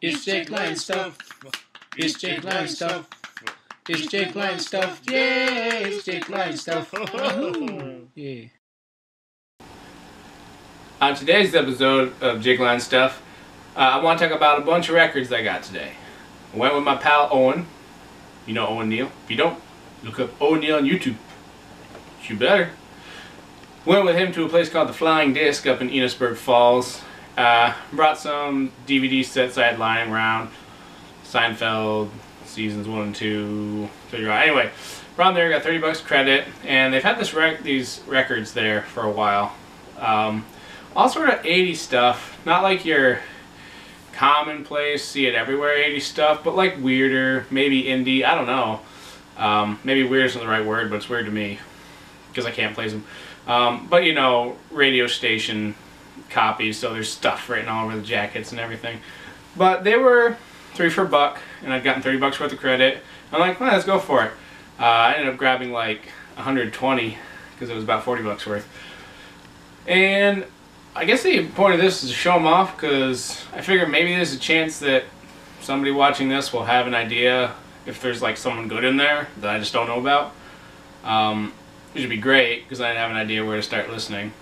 It's Jake Line stuff. It's Jake Line stuff. It's Jake Line stuff. Yeah, it's Jake Line stuff. Yeah. On today's episode of Jake Line Stuff, I want to talk about a bunch of records I got today. I went with my pal Owen. You know Owen Neal. If you don't, look up Owen Neal on YouTube. You better. Went with him to a place called the Flying Disc up in Enosburg Falls. Brought some DVD sets I had lying around. Seinfeld, seasons 1 and 2. Anyway, brought them there, got $30 credit, and they've had these records there for a while. All sort of 80s stuff, not like your commonplace, see it everywhere 80s stuff, but like weirder, maybe indie, I don't know. Maybe weird isn't the right word, but it's weird to me, because I can't play them. But you know, radio station copies, so there's stuff written all over the jackets and everything. But they were 3 for $1, and I'd gotten $30 worth of credit. I'm like, well, let's go for it. I ended up grabbing like 120, because it was about $40 worth. And I guess the point of this is to show them off, because I figure maybe there's a chance that somebody watching this will have an idea if there's like someone good in there that I just don't know about. Which would be great, because I'd have an idea where to start listening.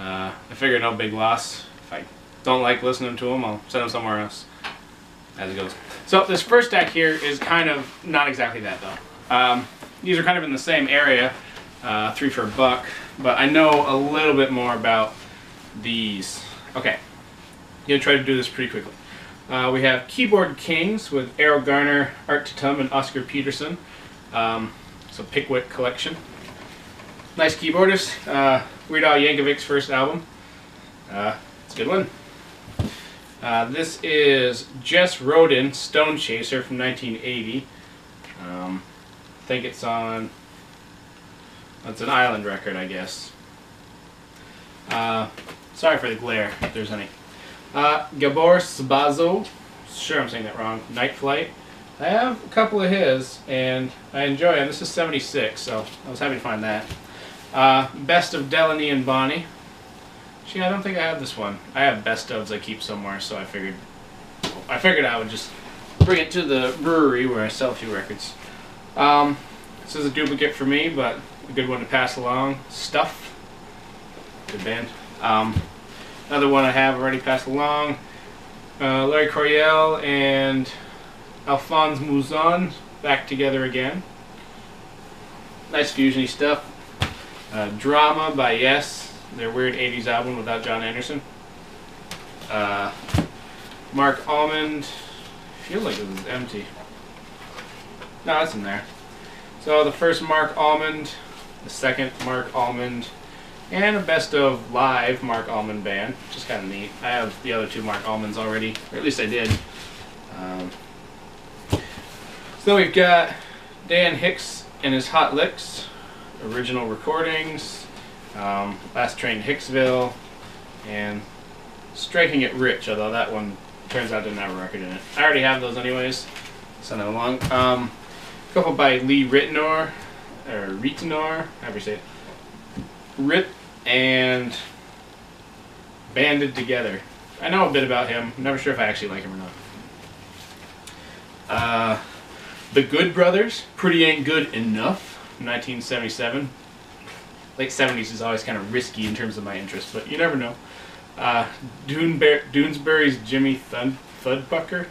I figure no big loss. If I don't like listening to them, I'll send them somewhere else, as it goes. So this first deck here is kind of not exactly that though. These are kind of in the same area, 3 for $1, but I know a little bit more about these. Okay, I'm gonna try to do this pretty quickly. We have Keyboard Kings with Errol Garner, Art Tatum, and Oscar Peterson. It's a Pickwick collection. Nice keyboardist. Weird Al Yankovic's first album. It's a good one. This is Jess Roden, Stone Chaser from 1980. I think it's on... It's an Island record, I guess. Sorry for the glare, if there's any. Gabor Sabazo, sure I'm saying that wrong, Night Flight. I have a couple of his, and I enjoy them. This is 76, so I was happy to find that. Best of Delaney and Bonnie. Actually, I don't think I have this one. I have best ofs I keep somewhere, so I figured I would just bring it to the brewery where I sell a few records. This is a duplicate for me, but a good one to pass along. Stuff. Good band. Another one I have already passed along. Larry Coryell and Alphonse Mouzon back together again. Nice fusion-y stuff. Drama by Yes, their weird 80s album without John Anderson. Mark Almond. Feels like it was empty. No, it's in there. So the first Mark Almond, the second Mark Almond, and a best of live Mark Almond band, which is kind of neat. I have the other 2 Mark Almonds already, or at least I did. So we've got Dan Hicks and his Hot Licks, original recordings, Last Train Hicksville, and Striking It Rich, although that one turns out didn't have a record in it. I already have those anyways, send them along. A couple by Lee Ritenour, or Ritenour, however you say it. Rip and Banded Together. I know a bit about him, I'm never sure if I actually like him or not. The Good Brothers, Pretty Ain't Good Enough, 1977. Late 70s is always kind of risky in terms of my interest, but you never know. Doonesbury's Jimmy Thudpucker.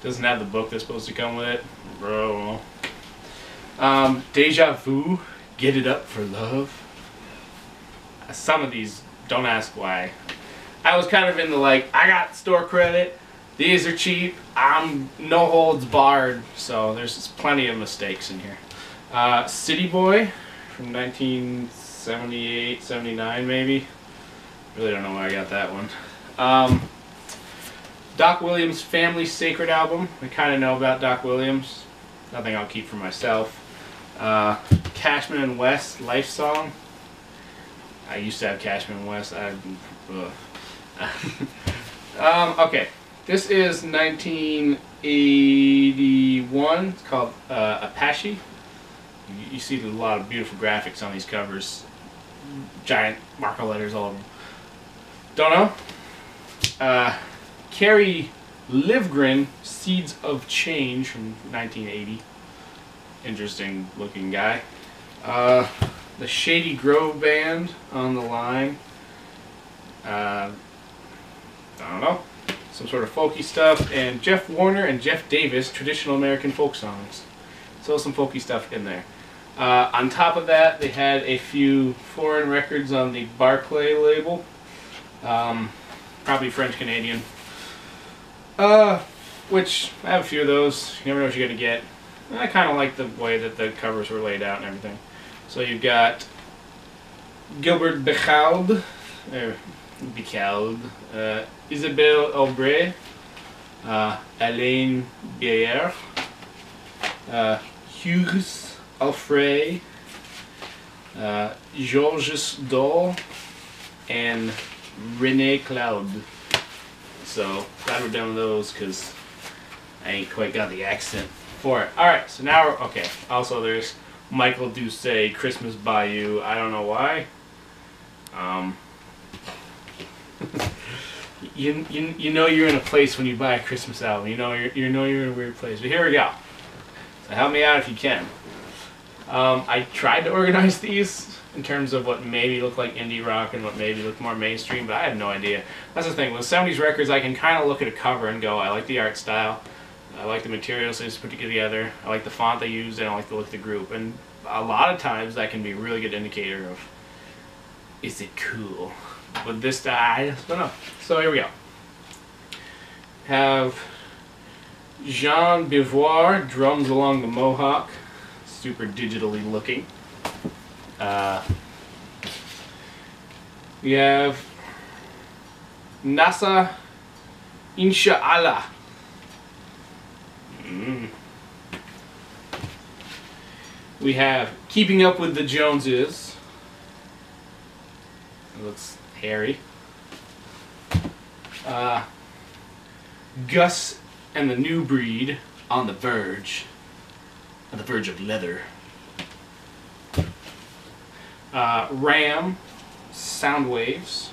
Doesn't have the book that's supposed to come with it. Bro. Deja Vu, Get It Up for Love. Some of these, don't ask why. I was kind of in the like, I got store credit, these are cheap, I'm no holds barred, so there's plenty of mistakes in here. City Boy from 1978, 79 maybe. Really don't know why I got that one. Doc Williams' Family Sacred album. I kind of know about Doc Williams. Nothing I'll keep for myself. Cashman and West, Life Song. I used to have Cashman and West. Okay. This is 1981. It's called Apache. You see a lot of beautiful graphics on these covers. Giant marker letters all over them. Don't know. Carrie Livgren, Seeds of Change from 1980. Interesting looking guy. The Shady Grove Band on the line. I don't know. Some sort of folky stuff. And Jeff Warner and Jeff Davis, traditional American folk songs. So some folky stuff in there. On top of that, they had a few foreign records on the Barclay label. Probably French-Canadian. Which, I have a few of those. You never know what you're going to get. I kind of like the way that the covers were laid out and everything. So you've got Gilbert Bechaud, Isabelle Aubray, Alain Bier, Hugues Alfray, Georges Doll, and René Cloud. So glad we're done with those because I ain't quite got the accent for it. Alright, so now we're okay. Also there's Michael Doucet, Christmas Bayou. I don't know why. You know you're in a place when you buy a Christmas album. You know you're in a weird place. But here we go. So help me out if you can. I tried to organize these in terms of what maybe looked like indie rock and what maybe looked more mainstream, but I have no idea. That's the thing. With 70s records, I can kind of look at a cover and go, I like the art style, I like the materials they just put together, I like the font they used, and I like the look of the group. And a lot of times that can be a really good indicator of, is it cool? But this, I just don't know. So here we go. Have Jean Bivoire, drums along the Mohawk, super digitally looking. We have NASA Insha'Allah. We have Keeping Up with the Joneses. It looks hairy. Gus and the New Breed, On the Verge of Leather. Ram, Sound Waves.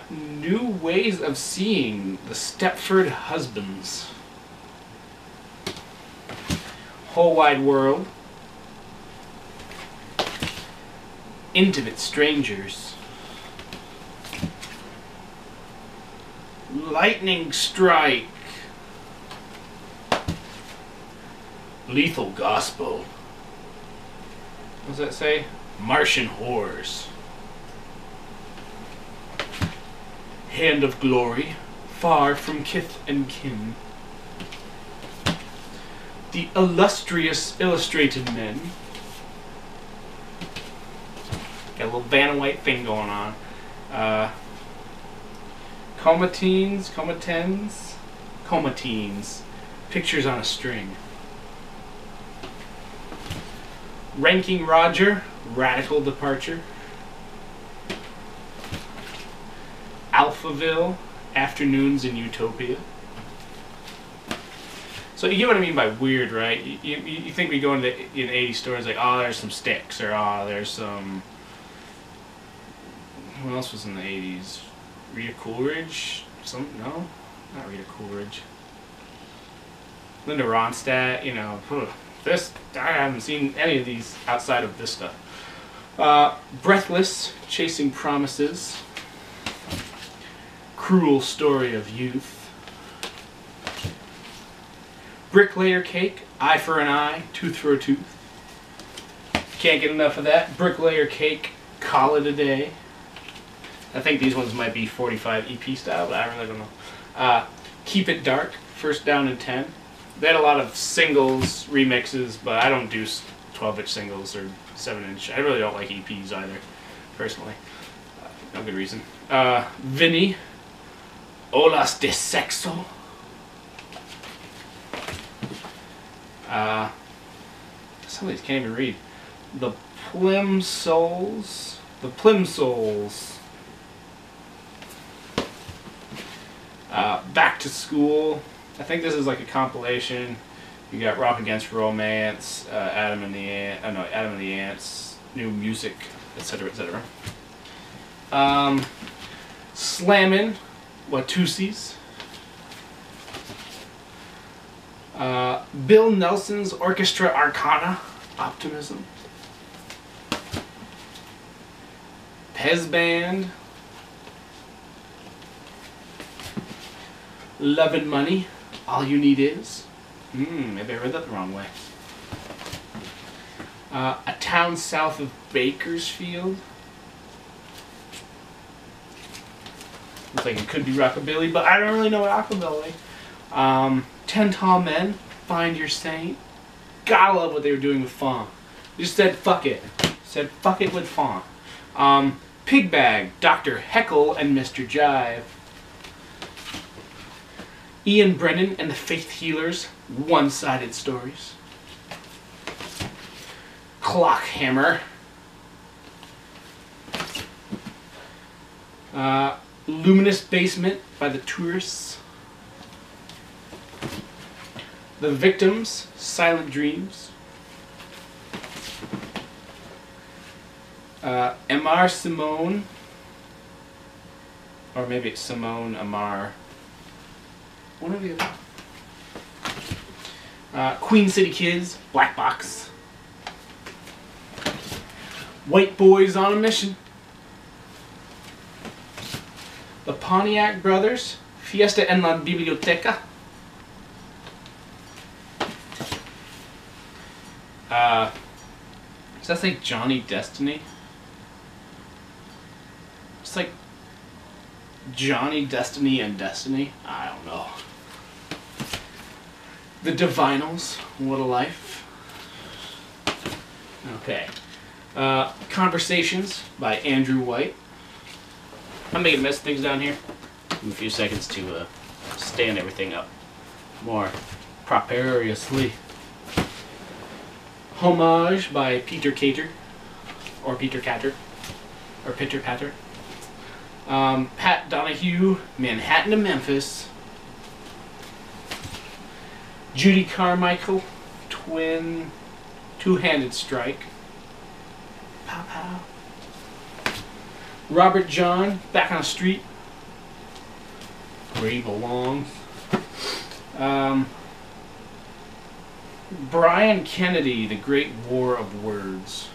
New Ways of Seeing, the Stepford Husbands. Whole Wide World. Intimate Strangers. Lightning Strike. Lethal Gospel. What does that say? Martian Whores. Hand of Glory. Far from Kith and Kin. The Illustrious Illustrated Men. Got a little Vanna White thing going on. Comatines. Pictures on a String. Ranking Roger, Radical Departure. Alphaville, Afternoons in Utopia. So you get what I mean by weird, right? You think we go into an 80s stores like, oh, there's some Styx, or oh, there's some... What else was in the 80s? Rita Coolidge? No? Not Rita Coolidge. Linda Ronstadt, you know. This, I haven't seen any of these outside of this stuff. Breathless, Chasing Promises. Cruel Story of Youth. Bricklayer Cake, Eye for an Eye, Tooth for a Tooth. Can't get enough of that. Bricklayer Cake, Call It a Day. I think these ones might be 45 EP style, but I really don't know. Keep It Dark, First Down and 10. They had a lot of singles, remixes, but I don't do 12-inch singles or 7-inch. I really don't like EPs either, personally. No good reason. Vinny, Olas de Sexo. Some of these can't even read. The Plimsouls. Back to School. I think this is like a compilation. You got Rock Against Romance, Adam and the Ants, New Music, etc., etc. Slammin' Watusis. Bill Nelson's Orchestra Arcana, Optimism. Pez Band. Love and Money, All You Need Is. Maybe I read that the wrong way. A Town South of Bakersfield. Looks like it could be rockabilly, but I don't really know rockabilly. 10 Tall Men, Find Your Saint. Gotta love what they were doing with Fawn. They just said fuck it. Said fuck it with Fawn. Pig Bag, Dr. Heckle and Mr. Jive. Ian Brennan and the Faith Healers, One-Sided Stories. Clockhammer. Luminous Basement by the Tourists. The Victims, Silent Dreams. Amar Simone. Or maybe it's Simone Amar. One of the other. Queen City Kids, Black Box. White Boys on a Mission. The Pontiac Brothers, Fiesta en la Biblioteca. Does that say Johnny Destiny? It's like Johnny Destiny and Destiny? I don't know. The Divinals, What a Life. Okay. Conversations by Andrew White. I'm making a mess of things down here. Give me a few seconds to stand everything up more properiously. Homage by Peter Cater. Or Peter Catter. Or Pitter Patter. Pat Donahue, Manhattan to Memphis. Judy Carmichael, Two-Handed Strike. Pow pow. Robert John, Back on the Street. Where he belongs. Brian Kennedy, The Great War of Words.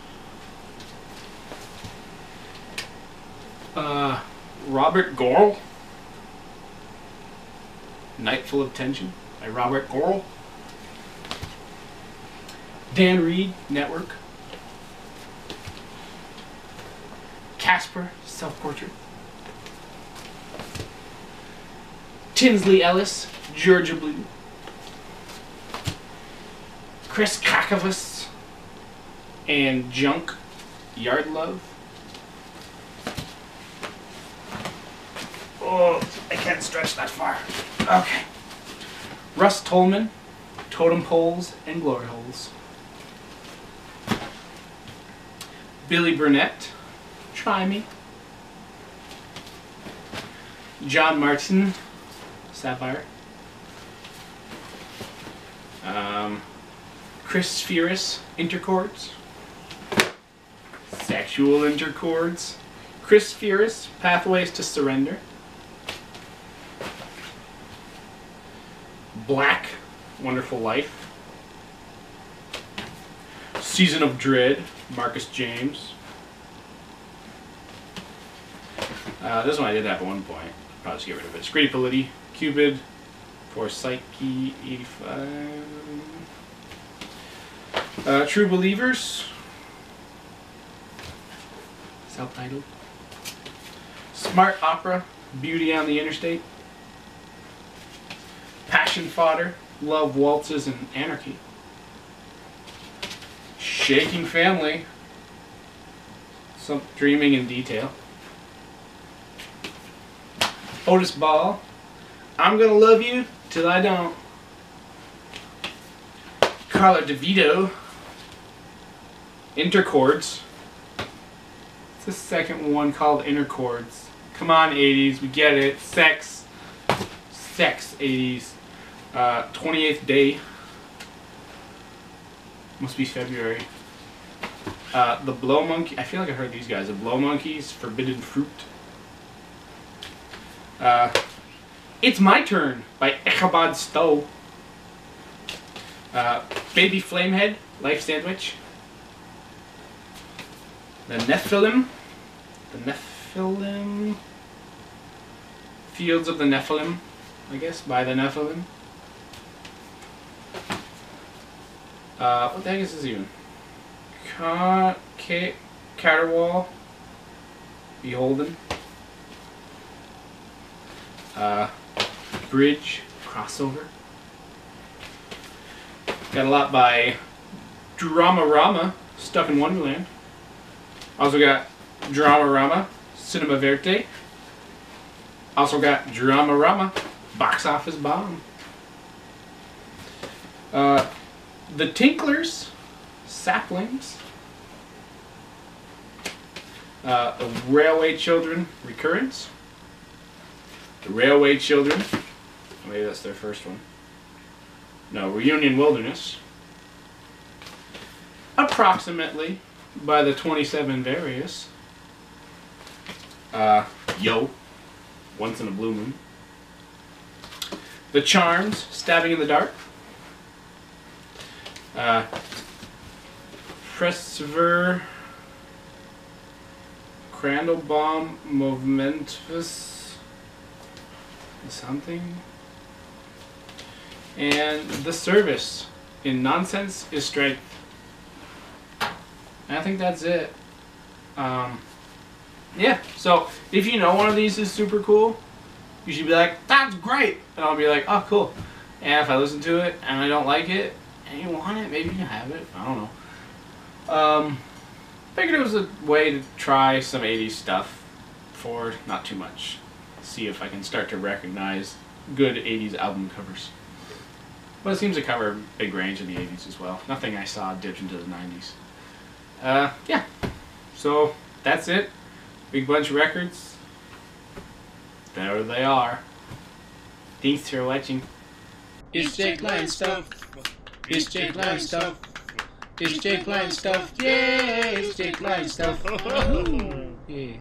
Robert Gorel. Night Full of Tension by Robert Gorel. Dan Reed, Network. Casper, Self-Portrait. Tinsley Ellis, Georgia Blue. Chris Kakavas and Junk, Yard Love. Oh, I can't stretch that far. Okay. Russ Tolman, Totem Poles and Glory Holes. Billy Burnett, Try Me. John Martin, Sapphire. Chris Fierce, Interchords. Sexual Interchords. Chris Fierce, Pathways to Surrender. Black, Wonderful Life. Season of Dread, Marcus James. This one I did have at one point. Probably just get rid of it. Scritti Politti, Cupid, For Psyche 85. True Believers. Self-titled. Smart Opera, Beauty on the Interstate. Passion Fodder, Love, Waltzes, and Anarchy. Shaking Family, Some Dreaming in Detail. Otis Ball, I'm Gonna Love You Till I Don't. Carla DeVito, Interchords. It's the second one called Interchords. Come on, 80s, we get it. Sex, 80s. 28th Day. Must be February. The Blow Monkey. I feel like I heard these guys. The Blow Monkeys, Forbidden Fruit. It's My Turn by Ichabod Stowe. Baby Flamehead, Life Sandwich. The Nephilim. Fields of the Nephilim, I guess, by the Nephilim. What the heck is this even? Caterwall. Beholden. Bridge. Crossover. Got a lot by Dramarama, Stuck in Wonderland. Also got Dramarama, Cinema Verte. Also got Dramarama, Box Office Bomb. The Tinklers, Saplings. The Railway Children, Recurrence. The Railway Children, maybe that's their first one. No, Reunion Wilderness. Approximately by the 27 Various. Yo, Once in a Blue Moon. The Charms, Stabbing in the Dark. Pressvre Crandallbaum Movementus something. And The Service, In Nonsense is Strength. And I think that's it. Yeah, so if you know one of these is super cool, you should be like, that's great! And I'll be like, oh, cool. And if I listen to it and I don't like it, and you want it, maybe you can have it. I don't know. Figured it was a way to try some 80s stuff for not too much. See if I can start to recognize good 80s album covers. But it seems to cover a big range in the 80s as well. Nothing I saw dipped into the 90s. Yeah. So, that's it. Big bunch of records. There they are. Thanks for watching. It's Jake Line stuff. It's Jake Line stuff. It's Jake Line stuff. Yeah, it's Jake Line stuff. Yeah.